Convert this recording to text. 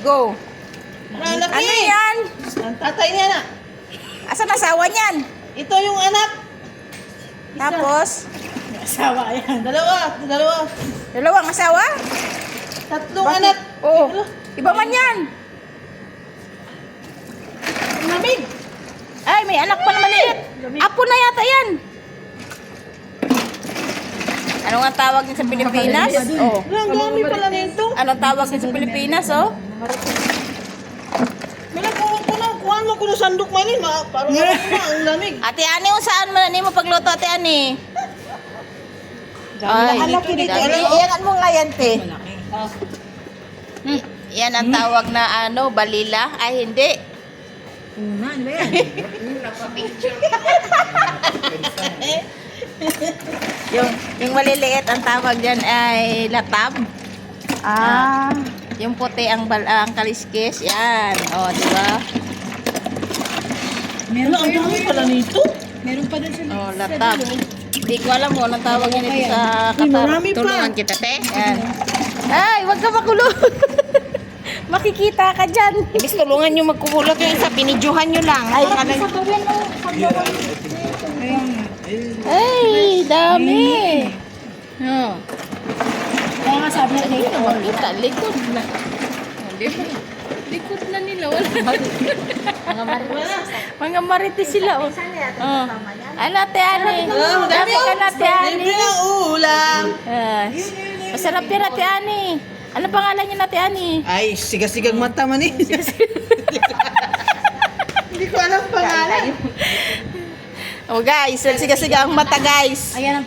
Go. Malaki. Ano yan? Ang tatay niya na. Asan asawa niyan? Ito yung anak. Tapos, Asawa yan. Dalawa. dalawang asawa? Tatlong anak. Oo. Iba man yan. Ang lamig. Ay, may anak pa na maliit. Apo na yata yan. Ano nga tawag niya sa Pilipinas? Oh. Ang dami pala nito. Anong tawag niya sa Pilipinas, oh? Kuhaan mo ko ng sandok man eh. Parang ang lamig. Ate Ani, saan mo na mo pagluto, Ate Ani? Ay, iyan mo nga yan, te. Yan ang tawag na ano, balila. Ay, hindi. Ano ba yan? yung maliliit ang tawag dyan ay latab. Yung puti ang kaliskis. Yan. O, di ba? Meron ang dami pala nito. Meron pa doon sa O, latab. Hindi ko alam mo anong tawag yan ito sa Qatar. marami pa. Tulungan kita, te. Yan. Ay, wag ka makulo. Makikita ka dyan. Ibig tulungan nyo magkukulot yung isa, binidyohan nyo lang. Ay, ay, dami. Oh. Kaya nga sabi na Hindi na makita. Likod na. Hindi pa. Likod na nila. Wala. Mga marites sila. Oh. Oh. Ano, Ate Ani? Dami ka na, Ate Ani. Libre ng ulam. Masarap yan, Ate Ani. Ano pangalan niya, Ate Ani? Ay, siga-sigang mata man eh. Hindi ko alam pangalan. Oh guys, siga-siga ang mata guys. Ayan ang